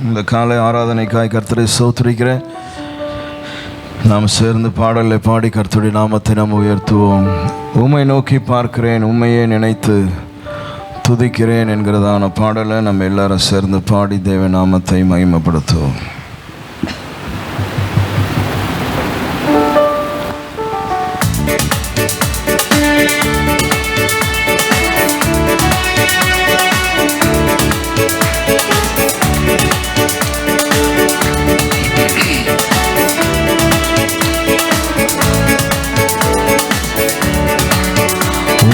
இந்த காலை ஆராதனைக்காய் கர்த்தரை ஸ்தோத்திரிக்கிறேன். நாம் சேர்ந்து பாடலை பாடி கர்த்தருடைய நாமத்தை நாம் உயர்த்துவோம். உம்மை நோக்கி பார்க்கிறேன், உம்மையே நினைத்து துதிக்கிறேன் என்கிறதான பாடலை நம்ம எல்லாரும் சேர்ந்து பாடி தேவ நாமத்தை மகிமைப்படுத்துவோம்.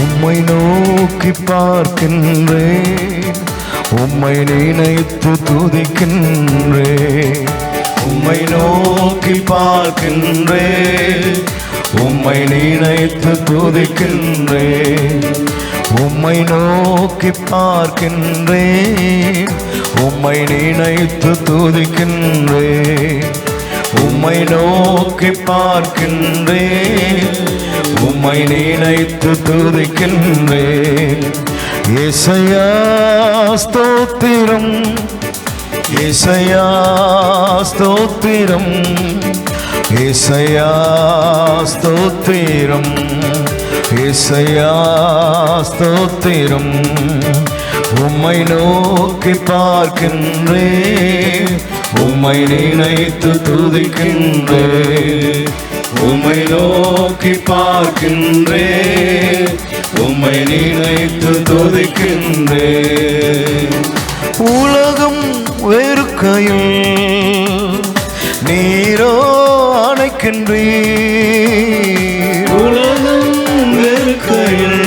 உம்மை நோக்கி பார்க்கின்றேன், உம்மை நினைத்து துதிக்கின்றேன். உம்மை நோக்கி பார்க்கின்றேன், உம்மை நினைத்து துதிக்கின்றேன். உம்மை நோக்கி பார்க்கின்றேன், உம்மை நினைத்து துதிக்கின்றேன். உம்மை நோக்கி பார்க்கின்றேன், உம்மை நினைத்து துதிக்கின்றேன். இயேசையா ஸ்தோத்திரம், இயேசையா ஸ்தோத்திரம், இயேசையா ஸ்தோத்திரம், இயேசையா ஸ்தோத்திரம். உம்மை நோக்கி பார்க்கின்றேன், உம்மை நினைத்து துதிக்கின்றேன். உம்மை நோக்கி பார்க்கின்றேன், உம்மை நினைத்து துதிக்கின்றேன். உலகம் வெறுக்கையில் நீரோ அணைக்கின்றீர். உலகம் வெறுக்கையில்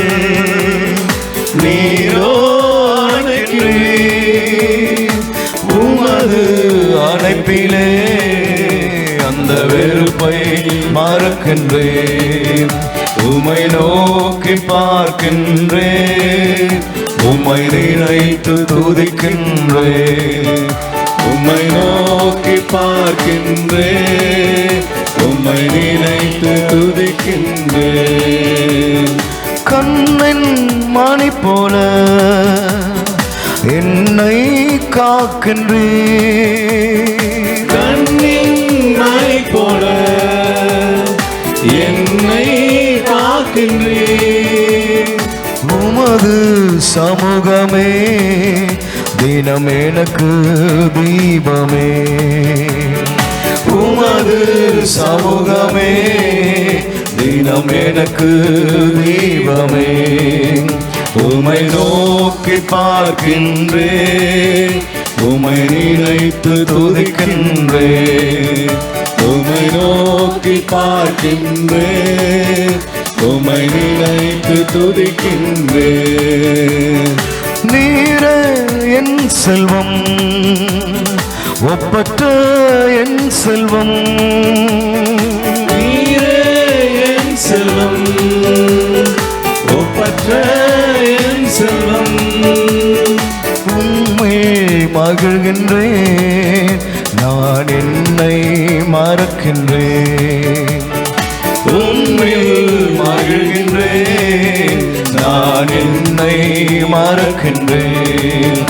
நீரோ அணைக்கின்றீர். உமது அணைப்பிலே அந்த வெறுப்பை மறக்கின்றேன். உம்மை நோக்கி பார்க்கின்றேன், உம்மை நினைத்து துதிக்கின்றேன். உம்மை நோக்கி பார்க்கின்றேன், உம்மை நினைத்து துதிக்கின்றேன். கண்ணின் மணி போல என்னை காக்கின்றேன். கண்ணின் மணி போல என்னை காக்கின்றேன். உமது சமூகமே தினம் எனக்கு தீபமே. உமது சமூகமே தினம் எனக்கு தீபமே. உம்மை நோக்கி பார்க்கின்றேன், உம்மை நினைத்து துதிக்கின்றேன். உம்மை நோக்கி பார்க்கின்றேன், உம்மை நினைத்து துதிக்கின்றேன். நீரே என் செல்வம், ஒப்பற்ற என் செல்வம். நீரே என் செல்வம், ஒப்பற்ற என் செல்வம். உம்மை மகிழ்கின்றேன், நான் என்னை மறக்கின்றேன். உம்மில் மகிழ்கின்றேன், நான் என்னை மறக்கின்றேன்.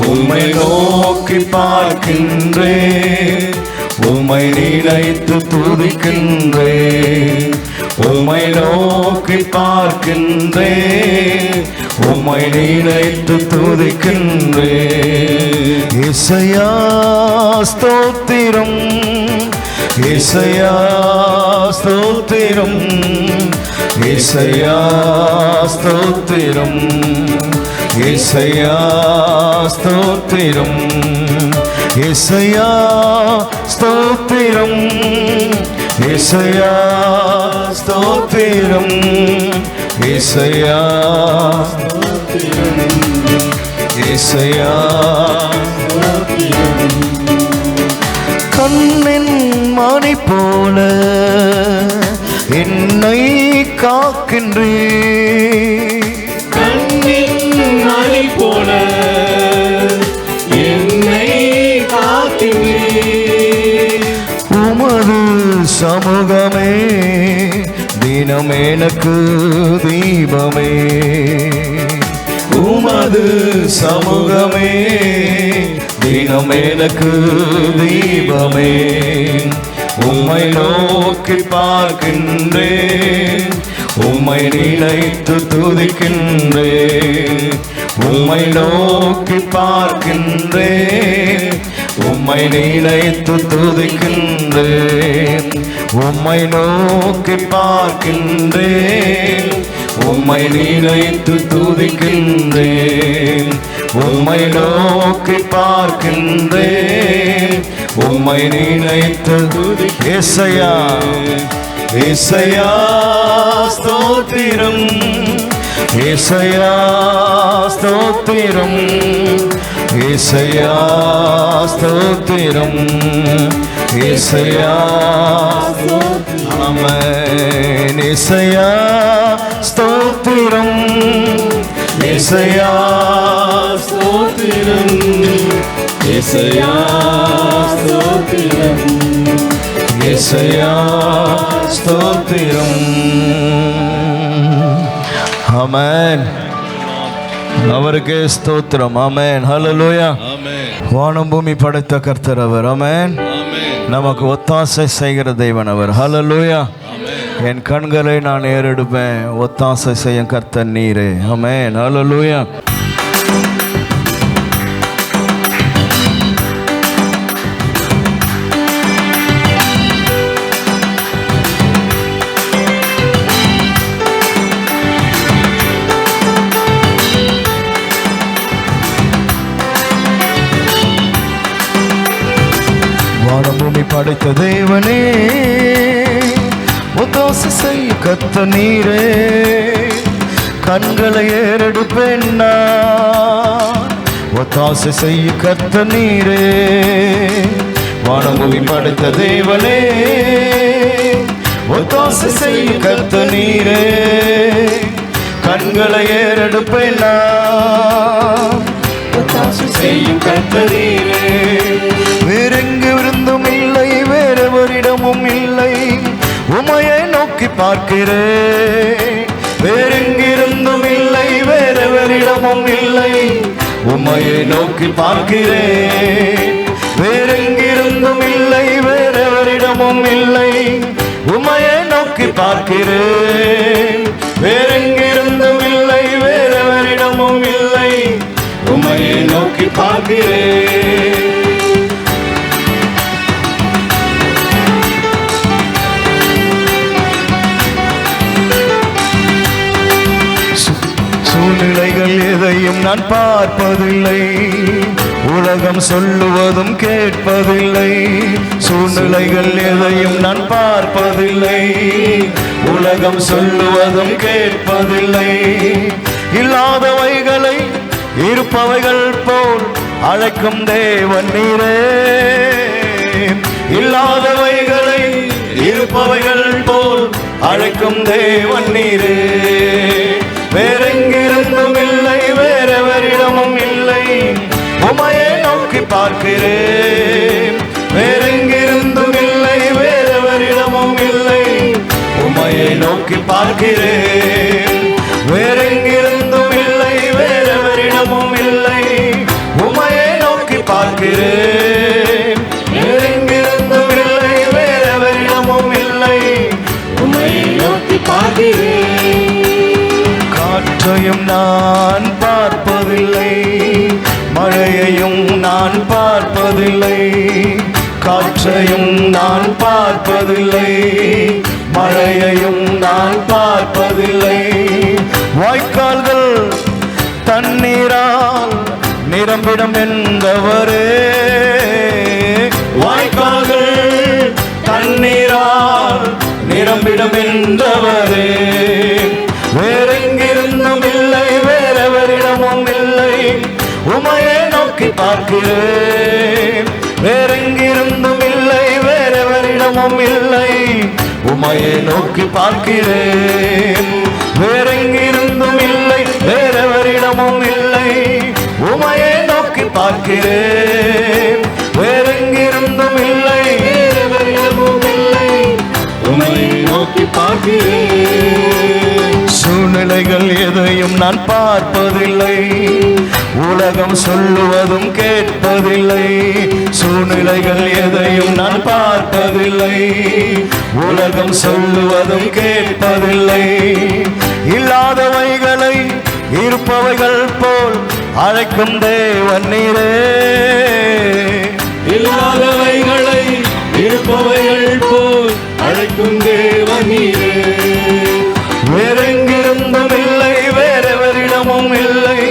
உம்மை நோக்கி பார்க்கின்றேன், உம்மை நினைத்து துதிக்கின்றேன். உம்மை நோக்கி பார்க்கின்றேன், உம்மை நினைத்து துதிக்கின்றேன். இயேசையா ஸ்தோத்திரம், இயேசையா ஸ்தோத்திரம், இயேசையா ஸ்தோத்திரம், இயேசையா ஸ்தோத்திரம், இயேசையா ஸ்தோத்திரம், இயேசையா ஸ்தோத்திரம், இயேசையா ஸ்தோத்திரம், இயேசையா ஸ்தோத்திரம். கண்ணின் மணி போல என்னை காக்கின்றீர். கண்ணின் மணி போல என்னை காக்கின்றீர். உமது சமூகமே தினம் எனக்கு தீபமே. உமது சமூகமே தினம் தினம் எனக்கு தீபமே. உம்மை நோக்கி பார்க்கின்றேன், உம்மை நினைத்து துதிக்கின்றேன். உம்மை நோக்கி பார்க்கின்றேன், உம்மை நினைத்து துதிக்கின்றேன். உம்மை நோக்கி பார்க்கின்றேன், உம்மை நினைத்து துதிக்கின்றேன். உம்மை நோக்கி பார்க்கின்றேன், உம்மை நினைத்து ஏசையா ஏசையா ஸ்தோத்திரம், ஏசையா ஸ்தோத்திரம், ஏசையா ஸ்தோத்திரம், ஏசையா ஆமென். ஏசையா ஸ்தோத்திரம், ஏசையா ஸ்தோத்திரம், ஏசையா ஸ்தோத்திரம், ஏசையா ஸ்தோத்திரம். ஆமென். அவருக்கு ஸ்தோத்திரம். ஆமென். ஹல்லேலூயா. வானம் பூமி படைத்த கர்த்தர் அவர். ஆமென். நமக்கு ஒத்தாசை செய்கிற தேவன் அவர். ஹல்லேலூயா. என் கண்களை நான் ஏறெடுப்பேன், ஒத்தாசை செய்யும் கர்த்தர் நீரே. ஆமென். ஹல்லேலூயா. வானபூமி படைத்த தேவனே, ஒத்தாசை செய்ய கர்த்தர் நீரே. கண்களை ஏறெடுப்பேன் நான், ஒத்தாசை செய்ய கர்த்தர் நீரே. வானபூமி படைத்த தேவனே, ஒத்தாசை செய்ய கர்த்தர் நீரே. கண்களை ஏறெடுப்பேன் நான், ஒத்தாசை செய்யும் கர்த்தர் நீரே. வேறெங்கு விருந்தும் இல்லை, வேறெவரிடமும் இல்லை, உமையை நோக்கி பார்க்கிறேன். வேறெங்கிருந்தும் இல்லை, வேறெவரிடமும் இல்லை, உமையை நோக்கி பார்க்கிறேன். வேறெங்கிருந்தும் இல்லை, வேறெவரிடமும் இல்லை, உமையை நோக்கி பார்க்கிறேன். வேறெங்கிருந்தும் இல்லை, வேறெவரிடமும் இல்லை, உமையை நோக்கி பார்க்கிறேன். சூழ்நிலைகள் எதையும் நான் பார்ப்பதில்லை, உலகம் சொல்லுவதும் கேட்பதில்லை. சூழ்நிலைகள் எதையும் நான் பார்ப்பதில்லை, உலகம் சொல்லுவதும் கேட்பதில்லை. இல்லாதவைகளை இருப்பவைகள் போல் அழைக்கும் தேவன் நீரே. இல்லாதவைகளை இருப்பவைகள் போல் அழைக்கும் தேவன் நீரே. வேறெங்கிருந்தும் இல்லை, வேறெவரிடமும் இல்லை, உமையை நோக்கி பார்க்கிறேன். வேறெங்கிருந்தும் இல்லை, வேறெவரிடமும் இல்லை, உமையை நோக்கி பார்க்கிறேன். வேறெங்கிருந்தும் இல்லை, வேறெவரிடமும் இல்லை, உமையை நோக்கி பார்க்கிறேன். வேறெங்கிருந்தும் இல்லை, வேறெவரிடமும் இல்லை, உமையை நோக்கி பார்க்கிறேன். காற்றையும் நான் பார்ப்பதில்லை, மழையையும் நான் பார்ப்பதில்லை. காற்றையும் நான் பார்ப்பதில்லை, மழையையும் நான் பார்ப்பதில்லை. வாய்க்கால்கள் தண்ணீரால் நிரம்பிடும் என்றவரே. வாய்க்கால்கள் தண்ணீரால் நிரம்பிடும் என்றவரே. வேறெங்கிருந்தும் இல்லை, வேறெவரிடமும் இல்லை, உமையை நோக்கி பார்க்கிறேன். வேறெங்கிருந்தும் இல்லை, வேறெவரிடமும் இல்லை, உமையை நோக்கி பார்க்கிறேன். வேறெங்கிருந்தும் இல்லை, வேறெவரிடமும் இல்லை, உமையை நோக்கி பார்க்கிறேன். வேறெங்கிருந்தும் இல்லை, வேறெவரிடமும் இல்லை, உமையை நோக்கி பார்க்கிறேன். சூழ்நிலைகள் எதையும் நான் பார்ப்பதில்லை, உலகம் சொல்லுவதும் கேட்பதில்லை. பார்ப்பதில்லை, சூழ்நிலைகள் எதையும் நான் பார்ப்பதில்லை, உலகம் சொல்லுவதும் கேட்பதில்லை. இல்லாதவைகளை இருப்பவைகள் போல் அழைக்கும் தேவன் நீரே, இல்லாதவைகளை இருப்பவைகள் போல் அழைக்கும் தேவன் நீரே. வேறெங்கிருந்தும் இல்லை, வேறெவரிடமும் இல்லை,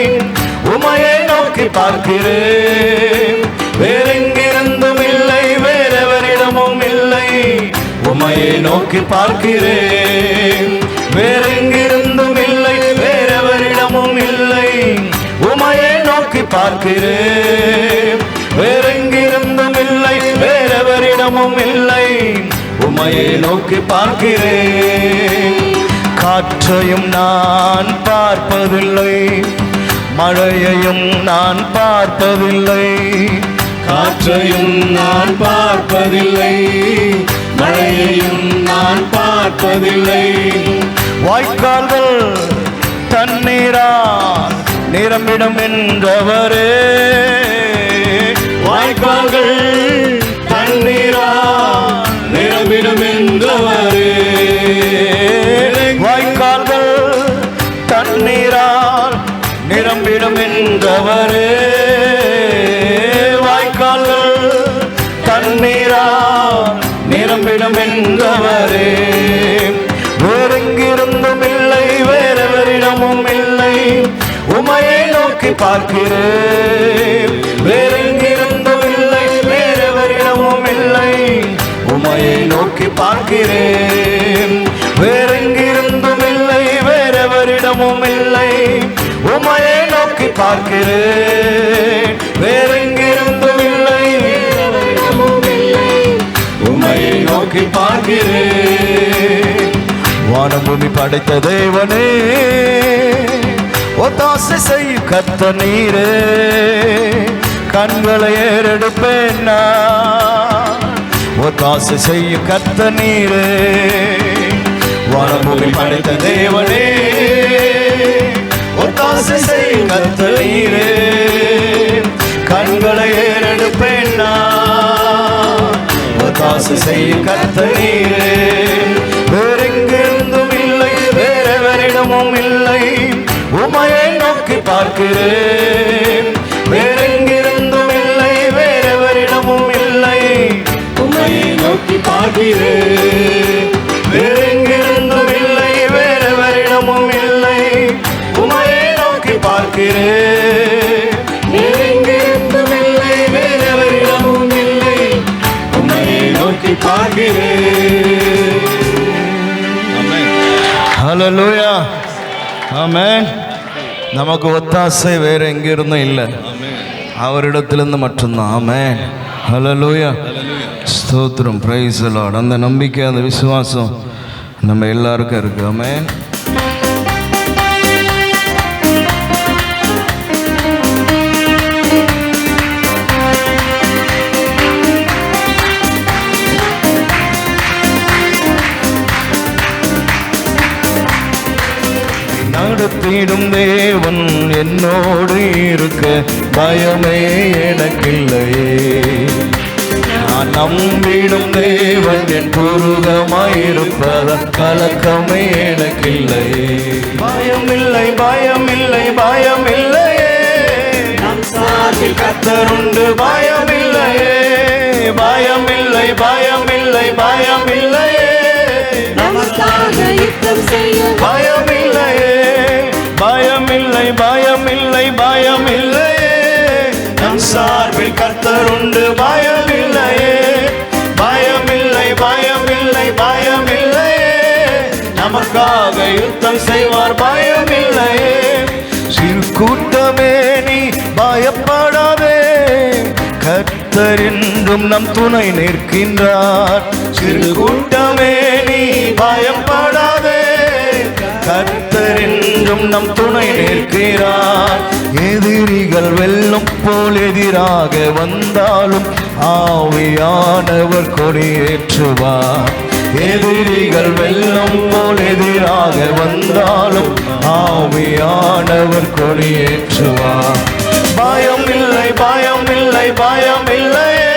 உமையை நோக்கி பார்க்கிறேன். வேறெங்கிருந்தும் இல்லை, வேறெவரிடமும் இல்லை, உமையை நோக்கி பார்க்கிறேன். வேறெங்கிருந்தும் இல்லை, வேறெவரிடமும் இல்லை, உமையை நோக்கி பார்க்கிறேன். வேறெங்கிருந்தும் இல்லை, வேறெவரிடமும் இல்லை, உமையை நோக்கி பார்க்கிறேன். காற்றையும் நான் பார்ப்பதில்லை, மழையையும் நான் பார்ப்பதில்லை, காற்றையும் நான் பார்ப்பதில்லை, மழையையும் நான் பார்ப்பதில்லை. வாய்க்கால்கள் தண்ணீரால் நிரம்பிடும் என்றவரே, வாய்க்கால்கள் தண்ணீரால் நிரம்பிடும் என்றவரே. வாய்க்கால்கள் தண்ணீரால் நிரம்பிடும் என்றவரே, வாய்க்கால்கள் தண்ணீரால் நிரம்பிடும் என்றவரே. வேறெங்கிருந்தும் இல்லை, வேறெவரிடமும் இல்லை, உமையை நோக்கி பார்க்கிறேன். வேறெங்கிருந்தும் இல்லை, வேறெவரிடமும் இல்லை, உமையை நோக்கி பார்க்கிறேன். வேறெங்கிருந்தும் இல்லை, வேறெவரிடமும் இல்லை, உமையை நோக்கி பார்க்கிறேன். வேறெங்கிருந்தும் இல்லை, வேறெவரிடமும் இல்லை, உமையை நோக்கி பார்க்கிறேன். வானம் பூமி படைத்த தேவனே, ஒத்தாசை செய்யும் கர்த்தர் நீரே, கண்களை ஏறெடுப்பேன் நான், ஒத்தாசை செய்யும் கர்த்தர் நீரே. வானம் பூமி படைத்த தேவனே, ஒத்தாசை செய்யும் கர்த்தர் நீரே, கண்களை ஏறெடுப்பேன் நான், ஒத்தாசை செய்யும் கர்த்தர் நீரே. வேறெங்கிருந்தும் இல்லை, வேறெவரிடமும் இல்லை, உமையை நோக்கி பார்க்கிறேன். வேறெங்கிருந்தும் இல்லை, வேறெவரிடமும் இல்லை, உம்மையை நோக்கி பார்க்கிறேன். வேறெங்கிருந்தும் இல்லை, வேறெவரிடமும் இல்லை, உமையை நோக்கி பார்க்கிறேன். வேறெங்கிருந்தும் இல்லை, வேறெவரிடமும் இல்லை, உம்மையை நோக்கி பார்க்கிறேன். ஹல்லேலூயா, ஆமென். நமக்கு ஒத்தாசை வேற எங்கிருந்தும் இல்லை, அவரிடத்திலிருந்து மட்டும்தான். ஆமென், ஹல்லேலூயா, ஸ்தோத்திரம், பிரைஸ் தி லார்ட். அந்த நம்பிக்கை, அந்த விசுவாசம் நம்ம எல்லாருக்கும் இருக்கு. ஆமென். நடத்திடும் தேவன் என்னோடு இருக்க பயமே எனக்கில்லையே. நான் நம்பிடும் தேவன் என் புருகமாயிருப்பத கலக்கமே எனக்கில்லையே. பயமில்லை, பயமில்லை, பயமில்லையே, நம் சார்பில் கர்த்தருண்டு. பயமில்லையே, பயமில்லை, பயமில்லை, பயமில்லையே, நமக்காக யுத்தம் செய்ய பயமில்லையே, பயமில்லை, பயமில்லை, பயமில்லையே, நம் சார்பில் கர்த்தருண்டு. பயமில்லையே, பயமில்லை, பயமில்லை, பயமில்லையே, நமக்காக யுத்தம் செய்வார். பயமில்லையே. சிறு கூட்டமே நீ பயப்படாதே, கர்த்தர் என்றும் நம் துணை நிற்கின்றார். சிறு கூட்டமே நீ பயப்படாதே, கர்த்தர் என்றும் நம் துணை நிற்கிறார். எதிரிகள் வெல்லும் போல் எதிராக வந்தாலும் ஆவியானவர் கொடியேற்றுவார். எதிரிகள் வெல்லும் போல் எதிராக வந்தாலும் ஆவியானவர் கொடியேற்றுவார். பயம் இல்லை, பயம் இல்லை, இல்லை பயம் இல்லையே,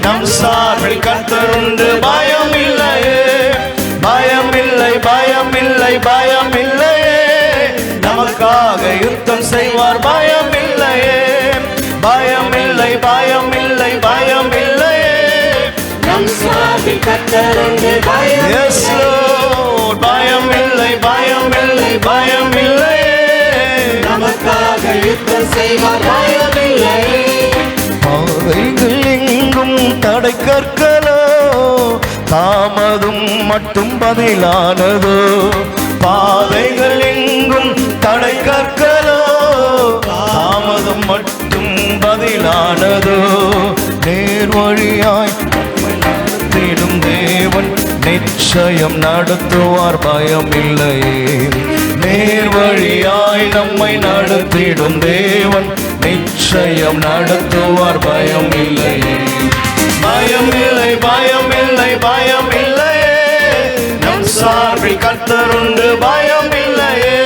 நம் சார்பில் கர்த்தர் உண்டு பயம் இல்லையே. பயம் இல்லை பயம் இல்லை பயம் இல்லையே, நமக்காக யுத்தம் செய்வார் பயம் இல்லையே. பயம் இல்லை பயம் இல்லை பயம் இல்லையே, நம் சார்பில் கர்த்தர் உண்டு பயம் Yes Lord. பயம் இல்லை பயம் இல்லை பயம் இல்லையே, நமக்காக யுத்தம் செய்வார் பயம் இல்லையே. பாதைகள் எங்கும் தடை கற்களோ, தாமதம் மட்டும் பதிலானதோ. பாதைகள் எங்கும் தடை கற்களோ, தாமதம் மட்டும் பதிலானதோ. நேர் வழியாய் நடத்திடும் தேவன் நிச்சயம் நடத்துவார் பயம் இல்லையே. நேர் வழியாய் நம்மை நடத்திடும் தேவன் நிச்சயம் நடத்துவார் பயம் இல்லையே. பயம் இல்லை பயம் இல்லை பயம் இல்லையே, நம் சார்பில் கர்த்தர் உண்டு பயம் இல்லையே.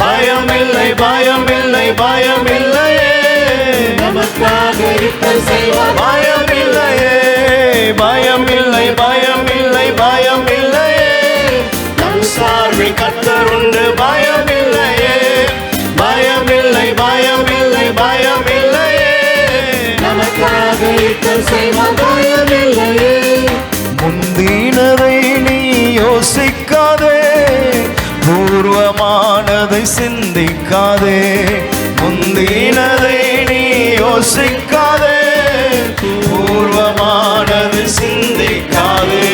பயம் இல்லை பயம் இல்லை பயம் இல்லையே, நமக்காக யுத்தம் செய்வார் பயம் இல்லையே. பயம் இல்லை பயம் இல்லை பயம் இல்லையே, நம் சார்பில் கர்த்தர் உண்டு பயம் இல்லையே. பயம் இல்லை பயம் இல்லை பயம் இல்லையே, நமக்காக யுத்தம் செய்வார் பயம் இல்லையே. முந்தினதை நீ யோசிக்காதே, பூர்வமானதை சிந்திக்காதே. முந்தினதை நீ யோசிக்காதே, பூர்வமானதை சிந்திக்காதே.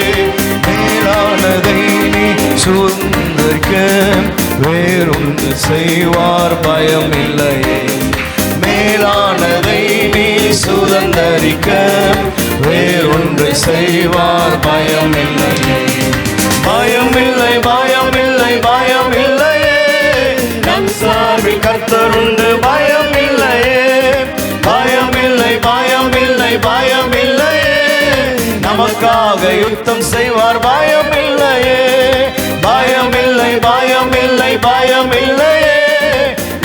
மேலானதை நீ சுதந்திரிக்க வேறொன்று செய்வார் பயம் இல்லையே. மேலானதை நீ சுதந்திரிக்க வேறொன்று செய்வார் பயம் இல்லையே. பயம் இல்லை பயம் இல்லை பயம் இல்லையே, நம் சார்பில் கர்த்தர் உண்டு பயம் இல்லையே. பயம் இல்லை பயம் இல்லை பயம் இல்லையே, நமக்காக யுத்தம் செய்வார் பயம் இல்லையே. பயம் இல்லை பயம் இல்லை பயம் இல்லையே,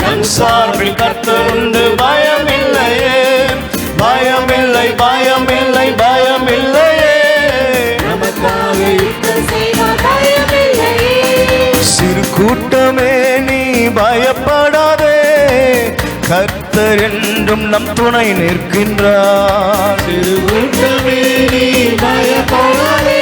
நம் சார்பில் கர்த்தர் உண்டு பயம் இல்லையே. பயம் இல்லை பயம் இல்லை பயம் இல்லையே, நமக்காக யுத்தம் செய்வார் பயம் இல்லையே. சிறு கூட்டமே நீ பயப்படாதே, கர்த்தர் என்றும் நம் துணை நிற்கின்றார். சிறு கூட்டமே நீ பயப்படாதே,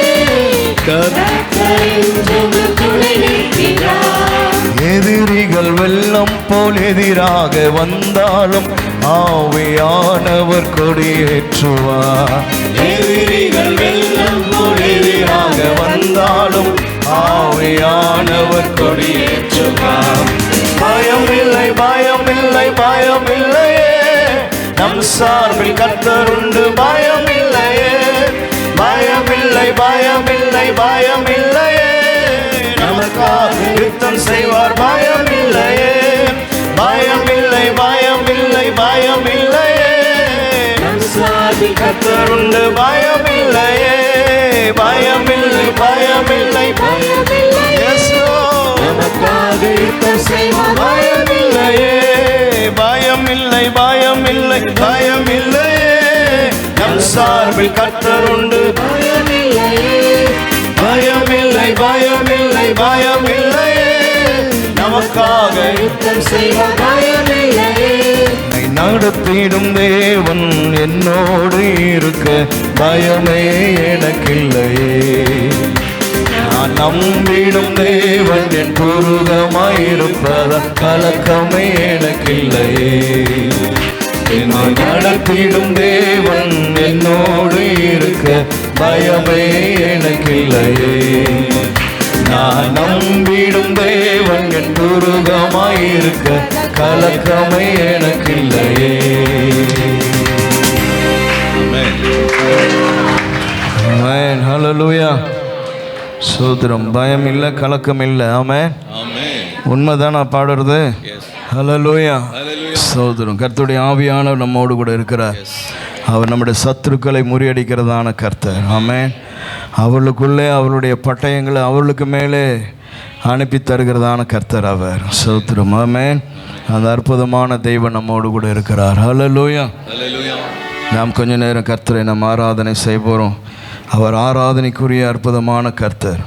கர்த்தர் என்றும் துணை நிற்கிறார். எதிரிகள் வெள்ளம் போல் எதிராக வந்தாலும் ஆவியானவர் கொடியேற்றுவார். எதிரிகள் வெள்ளம் போல் எதிராக வந்தாலும் ஆவியானவர் கொடியேற்றுவார். பயம் இல்லை பயம் இல்லை பயம் இல்லையே, நம் சார்பில் கர்த்தர் உண்டு பயம் இல்லையே. பயம் இல்லை பயம் இல்லை பயம் இல்லையே, நமக்காக யுத்தம் செய்வார் பயம் இல்லையே. பயம் இல்லை பயம் இல்லை பயம் இல்லையே, நம் சார்பில் கர்த்தர் உண்டு பயம் இல்லையே. பயம் இல்லை பயம் இல்லை பயம் இல்லையே, Yes Lord. நமக்காக யுத்தம் செய்வார் பயம் இல்லையே. பயம் இல்லை பயம் இல்லை பயம் இல்லையே, நம் சார்பில் கர்த்தர் உண்டு பயம் இல்லையே. பயம் இல்லை பயம் இல்லை பயம் இல்லையே, நமக்காக யுத்தம் செய்வார் பயம் இல்லையே. என்னை நடத்திடும் தேவன் என்னோடு இருக்க பயமே எனக்கில்லையே. நான் நம்பிடும் தேவன் என் புருகமாயிருப்பதால் கலக்கமே எனக்கில்லையே. என்னை நடத்திடும் தேவன் என்னோடு இருக்க பயமே எனக்கில்லையே. நான் நம்பிடும் தேவன் என் துருகமாயிருக்க கலக்கமே எனக்கில்லையே. ஆமென். ஹல்லேலூயா. சோதரம் பயம் இல்லை கலக்கம் இல்லை. ஆமென். உண்மைதான் நான் பாடுறது. ஹல்லேலூயா. சோதரம் கர்த்தருடைய ஆவியானவர் நம்மோடு கூட இருக்கிறார். அவர் நம்முடைய சத்துருக்களை முறியடிக்கிறதான கர்த்தர். ஆமென். அவர்களுக்குள்ளே அவருடைய பட்டயங்களை அவர்களுக்கு மேலே அனுப்பி தருகிறதான கர்த்தர் அவர். சோத்திரம். ஆமென். அந்த அற்புதமான தெய்வம் நம்மோடு கூட இருக்கிறார். ஹல்லேலூயா. நாம் கொஞ்ச நேரம் கர்த்தரை நாம் ஆராதனை செய்ய போகிறோம். அவர் ஆராதனைக்குரிய அற்புதமான கர்த்தர்.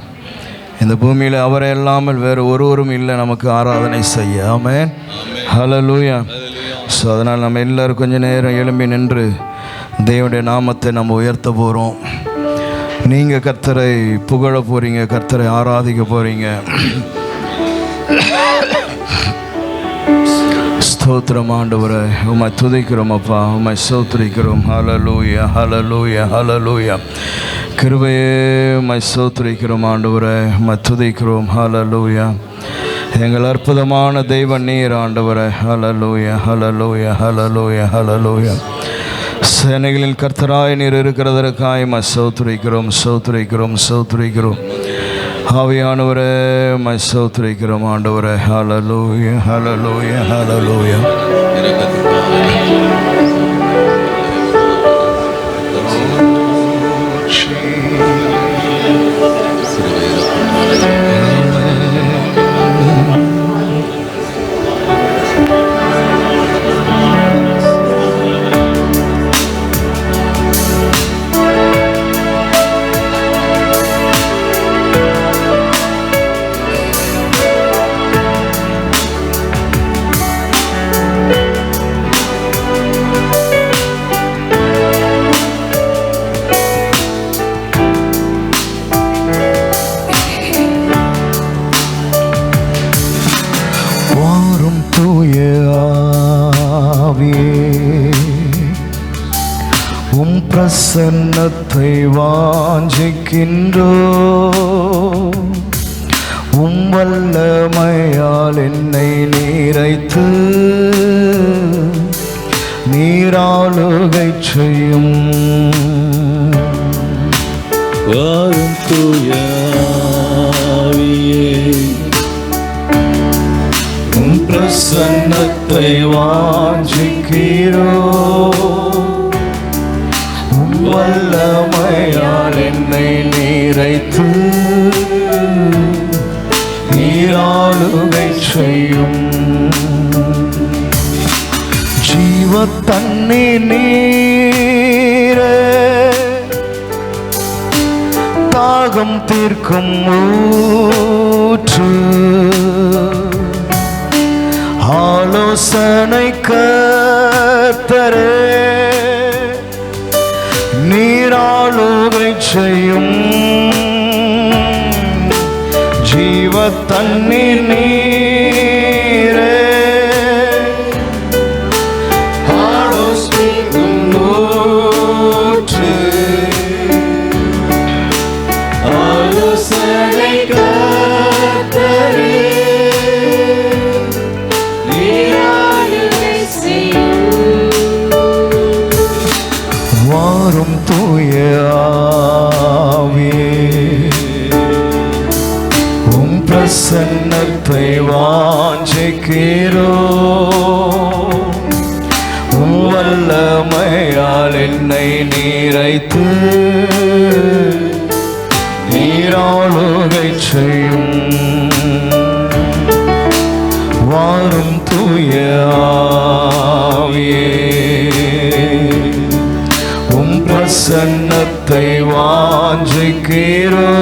இந்த பூமியில் அவரை இல்லாமல் வேறு ஒருவரும் இல்லை நமக்கு ஆராதனை செய்ய. ஆமென். ஹல்லேலூயா. ஸோ அதனால் நம்ம எல்லோரும் கொஞ்ச நேரம் எழும்பி நின்று தேவனுடைய நாமத்தை நம்ம உயர்த்த போகிறோம். நீங்கள் கர்த்தரை புகழ போகிறீங்க, கர்த்தரை ஆராதிக்க போகிறீங்க. ஸ்தோத்திரம் ஆண்டவரே, உம்மை துதிக்கிறோம் அப்பா, உம்மை ஸ்தோத்திரிக்கிறோம். ஹல்லேலூயா, ஹல்லேலூயா, ஹல்லேலூயா. கிருபையே உம்மை ஸ்தோத்திரிக்கிறோம் ஆண்டவரே, உம்மை துதிக்கிறோம். ஹல்லேலூயா. எங்கள் அற்புதமான தெய்வ நீர் ஆண்டவரே. ஹல்லேலூயா, ஹல்லேலூயா, ஹல்லேலூயா, ஹல்லேலூயா. சேனைகளின் கர்த்தராய் நீர் இருக்கிறதற்காய் உம்மை ஸ்தோத்திரிக்கிறோம், ஸ்தோத்திரிக்கிறோம், ஸ்தோத்திரிக்கிறோம். ஆவியானவரே உம்மை ஸ்தோத்திரிக்கிறோம் ஆண்டவரே. ஹல்லேலூயா, ஹல்லேலூயா, ஹல்லேலூயா. பிரசன்னத்தை வாஞ்சிக்கின்றோ, உம் வல்லமையால் என்னை நிறைத்து நீராளுகை செய்யும். வாரும் தூய ஆவியே, உம் பிரசன்னத்தை வாஞ்சிக்கிறோ, வல்லமையால் என்னை நிறைத்து நீராளுகை செய்யும். ஜீவ தண்ணீர் நீரே, தாகம் தீர்க்கும் ஊற்று, ஆலோசனை கர்த்தரே, நீராளுகை செய்யும். ஜீவ தண்ணீர் நீரே, ஆலோசிக்கும் ஊற்று, ஆலோசனை கர்த்தரே, நீராளுகை செய்யும். வாரும் தூய ஆவியே, உம் பிரசன்னத்தை வாஞ்சிக்கிறோ, உம் வல்லமையால் என்னை நிறைத்து நீராளுகை செய்யும். வாரும் தூய ஆவியே, உம் பிரசன்னத்தை வாஞ்சிக்கிறோ,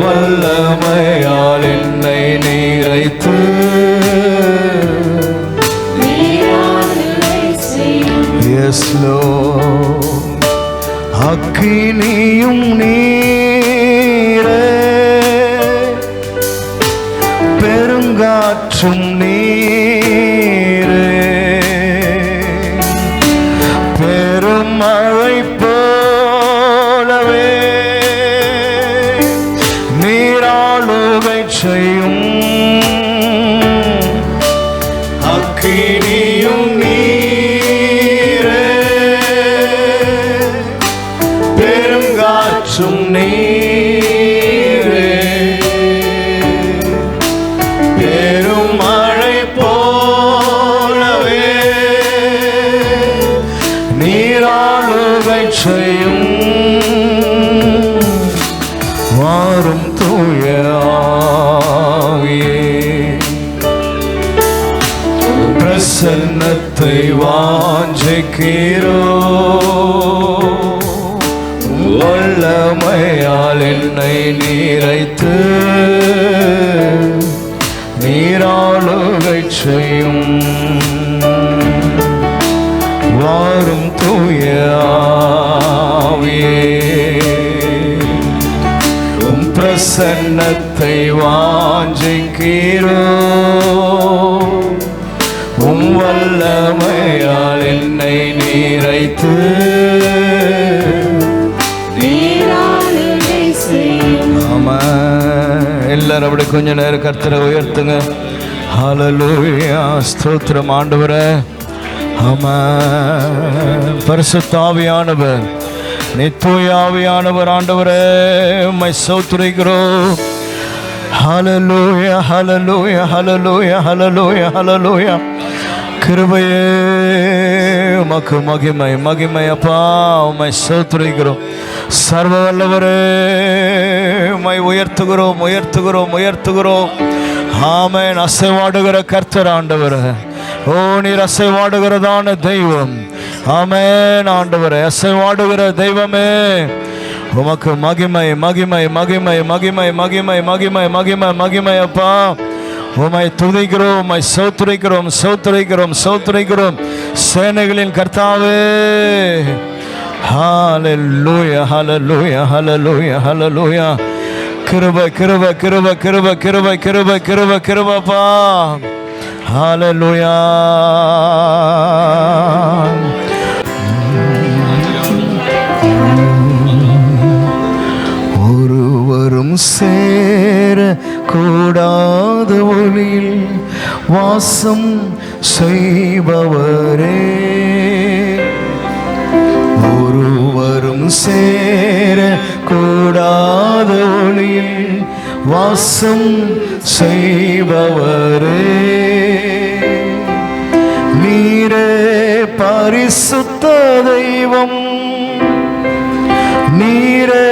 வல்லமையால் என்னை நிறைத்து நீராளுகை செய்யும். Yes Lord. அக்கினியும் நீரே, பெருங்காற்றும் நீரே, பெருமழை போலவே நீராளுகை செய்யும். அக்கினியும் நீரே, பெருங்காற்றும் நீரே, பெருமழை போலவே நீராளுகை செய்யும். வாரும் தூய ஆவியே, வாஞ்சிக்கிறோ வல்லமையால் என்னை நீரைத்து நீராளுகை செய்யும் வாரும் தூய ஆவியே உம் பிரசன்னத்தை வாஞ்சிக்கிறோ உம் வல்லமையால் என்னை நீரைத்து நீராளுகை செய்யும். ஆமா, எல்லாரும் அப்படி கொஞ்ச நேரம் கர்த்தரை உயர்த்துங்க. ஹல்லேலூயா, ஸ்தோத்திரம் ஆண்டவரே. ஆமா, பரிசுத்த ஆவியானவர், நித்திய ஆவியானவர் ஆண்டவரே, உம்மை ஸ்தோத்திரிக்கிறோம். ஹல்லேலூயா, ஹல்லேலூயா, ஹல்லேலூயா, ஹல்லேலூயா, ஹல்லேலூயா. கிருபையே உமக்கு மகிமை, மகிமை அப்பா, உம்மை ஸ்தோத்திரிக்கிறோம். சர்வ வல்லவரே, உம்மை உயர்த்துகிறோம், உயர்த்துகிறோம், உயர்த்துகிறோம். ஆமென். அசைவாடுகிற கர்த்தர் ஆண்டவரே, ஓ நீர் அசைவாடுகிறதான தெய்வம். ஆமென் ஆண்டவரே, அசைவாடுகிற தெய்வமே, உமக்கு மகிமை, மகிமை, மகிமை, மகிமை, மகிமை, மகிமை, மகிமை, மகிமை அப்பா. உம்மை துதிக்கிறோம், உம்மை ஸ்தோத்திரிக்கிறோம், ஸ்தோத்திரிக்கிறோம், ஸ்தோத்திரிக்கிறோம். சேனைகளின் கர்த்தாவே, ஹல்லேலூயா, ஹல்லேலூயா, ஹல்லேலூயா, ஹல்லேலூயா. கிருபை, கிருபை, கிருபை, கிருபை, கிருபை, கிருபை, கிருபை, கிருபைப்பா. ஹல்லேலூயா. ஒருவரும் சேர கூடாத ஒளியில் வாசம் செய்பவரே, ஒருவரும் சேர கூடாத ஒளியில் வாசம் செய்பவரே, நீரே பரிசுத்த தெய்வம், நீரே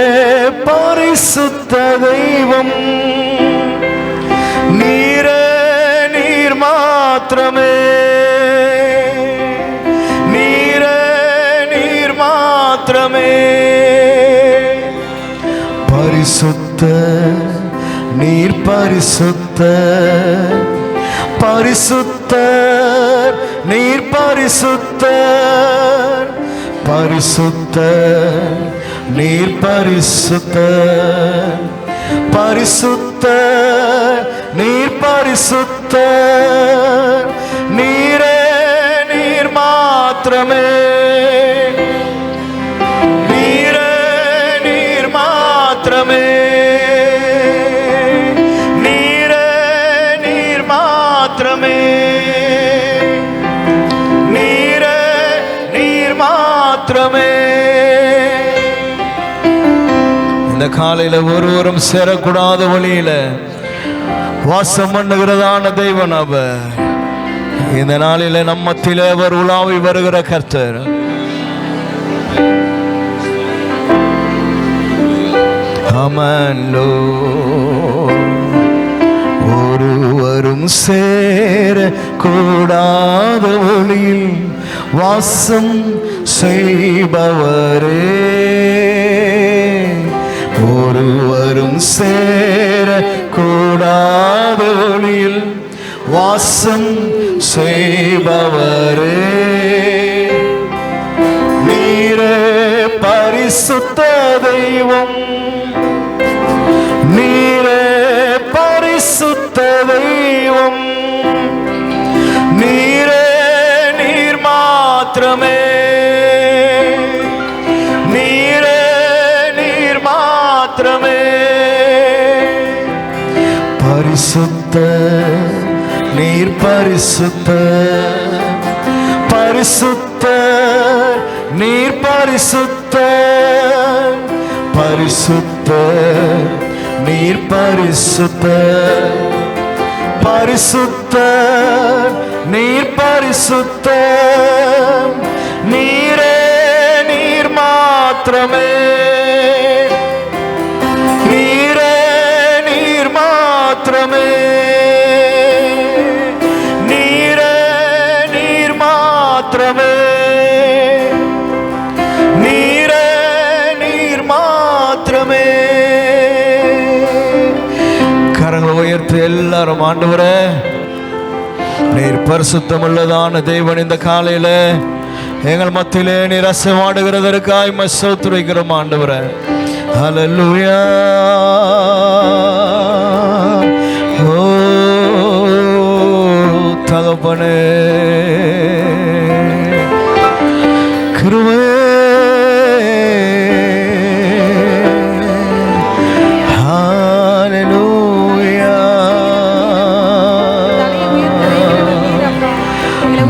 பரிசுத்த தெய்வம், நீரே நீர் மாத்திரமே, நீரே நீர் மாத்திரமே. பரிசுத்த நீர் பரிசுத்த, பரிசுத்த நீர் பரிசுத்த, பரிசுத்த நீர் பரிசுத்த, பரிசுத்த நீர் பரிசுத்த, நீரே நீர் மாத்திரமே, நீரே நீர் மாத்திரமே, நீரே நீர் மாத்திரமே, நீரே நீர் மாத்திரமே. இந்த காலையில ஒருவரும் சேரக்கூடாத வழியில வாசம் பண்ணுகிறதான தெய்வன் அவர். இந்த நாளில நம்ம மத்தியில அவர் உலாவி வருகிற கர்த்தர். ஆமென்லோ. ஒருவரும் சேர கூடாத ஒளியில் வாசம் செய்பவரே, ஒருவரும் சேர கூடாத ஒளியில் வாசம் செய்பவரே, நீரே பரிசுத்த தெய்வம், நீரே பரிசுத்த தெய்வம், நீரே நீர் மாத்திரமே, நீரே நீர் மாத்திரமே. பரிசுத்த நீர் பரிசுத்த, பரிசுத்த நீர் பரிசுத்த, பரிசுத்த நீர் பரிசுத்த, பரிசுத்த நீர் பரிசுத்த, நீரே நீர் மாத்திரமே, நீரே நீர் மாத்திரமே, நீரே நீர் மாத்திரமே. எல்லாரும் ஆண்டவரே நீர் பரிசுத்தமுள்ளதான தேவன், இந்த காலையில எங்கள் மத்தியிலே நீர் அசைவாடுகிறதற்காய் ஸ்தோத்திரிக்கிறோம் ஆண்டவரே. ஹல்லேலூயா. ஓ தகப்பனே, கிருபை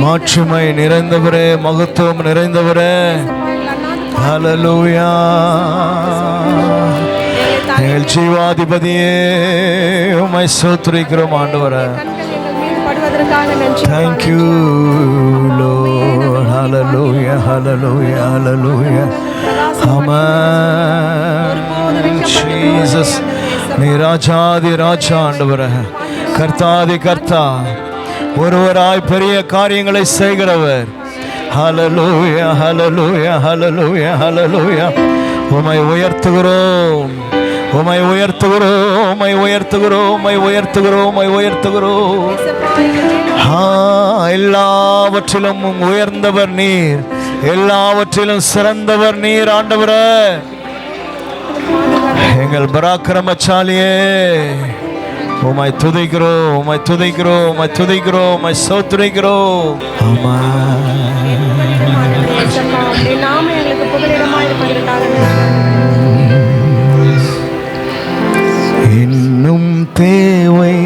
மாட்சிமை நிறைந்தவரே, மகத்துவம் நிறைந்தவரே. ஹல்லேலூயா. எங்கள் ஜீவாதிபதியே உம்மை ஸ்தோத்திரிக்கிறோம் ஆண்டவரே. Thank you Lord. Hallelujah, hallelujah, hallelujah. Amen. Jesus, நீ ராஜாதி ராஜா ஆண்டவரே, கர்த்தாதி கர்த்தா, ஒருவராய் பெரிய காரியங்களை செய்கிறவர். ஹல்லேலூயா, ஹல்லேலூயா, ஹல்லேலூயா, ஹல்லேலூயா. உம்மை உயர்த்துகிறோம், உம்மை உயர்த்துகிறோம், உம்மை உயர்த்துகிறோம், உம்மை உயர்த்துகிறோம், உம்மை உயர்த்துகிறோம். எல்லாவற்றிலும் உயர்ந்தவர் நீர், எல்லாவற்றிலும் சிறந்தவர் நீர் ஆண்டவரே. எங்கள் பராக்கிரமசாலியே, உம்மை துதிக்கிறோம், உம்மை துதிக்கிறோம், உம்மை துதிக்கிறோம், உம்மை ஸ்தோத்திரிக்கிறோம். இன்னும் தேவை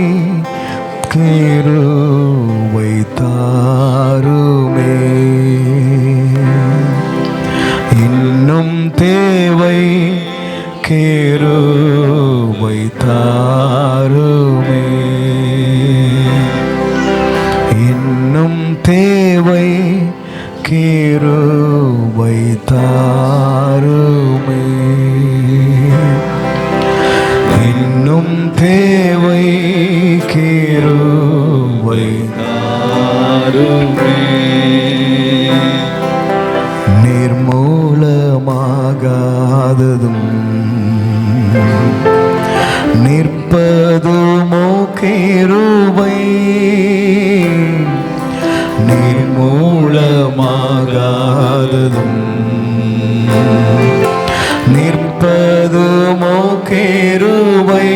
கிருபை தாருமே, இன்னும் தேவை கிருபை தாருமே, இன்னும் தேவை கிருபை தாருமே, இன்னும் தேவை கிருபை தாருமே. நிர்மூலமாகாததும் நிற்பதுமோ கிருபை, நிர்மூலமாகாததும் நிற்பதுமோ கிருபை,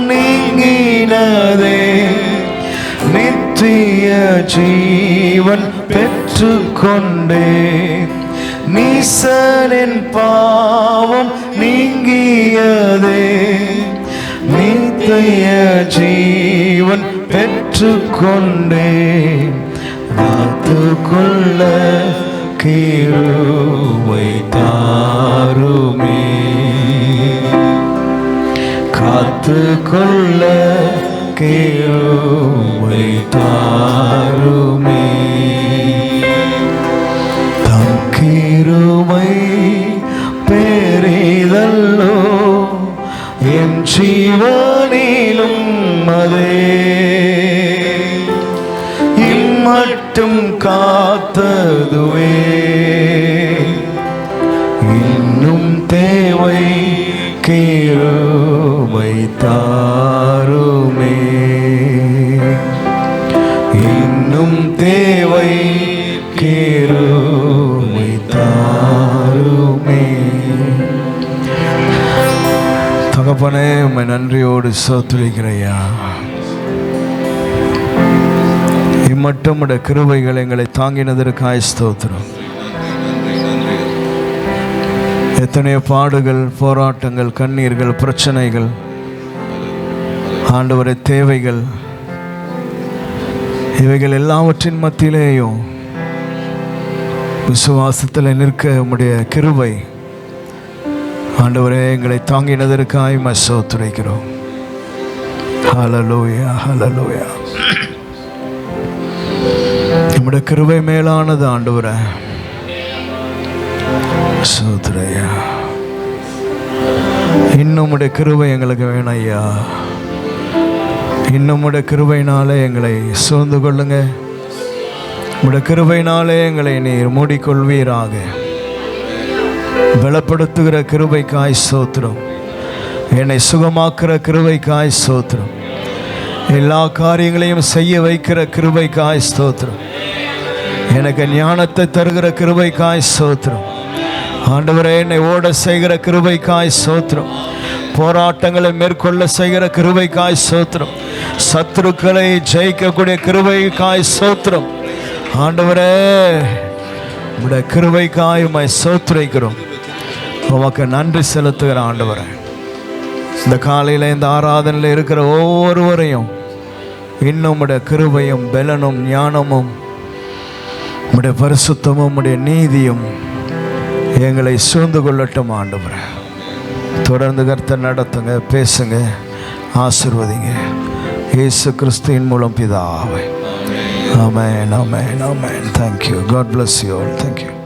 நீங்கினதே நித்திய ஜீவன் பெற்றுக்கொண்டே, நீசனின் பாவம் நீங்கியதே, நித்திய ஜீவன் பெற்றுக்கொண்டே, காத்துக்கொள்ள கிருபை தாருமே, காத்துக்கொள்ள கிருபை தாருமே. தம் கிருபை பெரிதல்லோ என் ஜீவனிலும் அதே, இம்மட்டும் காத்ததுவே, இன்னும் தேவை கிருபை தாருமே, இன்னும் தேவை கிருபை தாருமே. தகப்பனே, உம்மை நன்றியோடு ஸ்தோத்திரிக்கிறையா. இம்மட்டும் உடைய கிருபைகள் எங்களை தாங்கினதற்காய் ஸ்தோத்திரம். எத்தனையோ பாடுகள், போராட்டங்கள், கண்ணீர்கள், பிரச்சனைகள், ஆண்டவரே தேவைகள், இவைகள் எல்லாவற்றின் மத்தியிலேயும் விசுவாசத்தில் நிற்க உம்முடைய கிருபை ஆண்டவரே எங்களை தாங்கினதற்காய் ஸ்தோத்திரிக்கிறோம். ஹல்லேலூயா, ஹல்லேலூயா. உம்முடைய கிருபை மேலானது ஆண்டவரே, ஸ்தோத்திரையா. இன்னும் உடைய கிருபை எங்களுக்கு வேணும் ஐயா. இன்னும் உடைய கிருபையினாலே எங்களை சூழ்ந்து கொள்ளுங்க. உடைய கிருபையினாலே எங்களை நீர் மூடிக்கொள்வீராக. பலப்படுத்துகிற கிருபைக்காய் ஸ்தோத்திரம். என்னை சுகமாக்குற கிருபைக்காய் ஸ்தோத்திரம். எல்லா காரியங்களையும் செய்ய வைக்கிற கிருபைக்காய் ஸ்தோத்திரம். எனக்கு ஞானத்தை தருகிற கிருபைக்காய் ஸ்தோத்திரம். ஆண்டவரே, என்னை ஓட செய்கிற கிருபைக்காய் ஸ்தோத்திரம். போராட்டங்களை மேற்கொள்ள செய்கிற கிருபைக்காய் ஸ்தோத்திரம். சத்துருக்களை ஜெயிக்கக்கூடிய கிருபைக்காய் ஸ்தோத்திரம். ஆண்டவரே, உம்முடைய கிருபைக்காய் உம்மை ஸ்தோத்திரிக்கிறோம். உமக்கு நன்றி செலுத்துகிற ஆண்டவரே, இந்த காலையில் இந்த ஆராதனையில் இருக்கிற ஒவ்வொருவரையும் இன்னும் உம்முடைய கிருபையும் பலனும் ஞானமும் உம்முடைய பரிசுத்தமும் உம்முடைய நீதியும் எங்களை சூழ்ந்து கொள்ளட்டும் ஆண்டவரே. தொடர்ந்து கர்த்தர் நடத்துங்க, பேசுங்க, ஆசீர்வதிங்க. இயேசு கிறிஸ்துவின் மூலம் பிதாவே. ஆமென், ஆமென், ஆமென். Thank you. God bless you all. Thank you.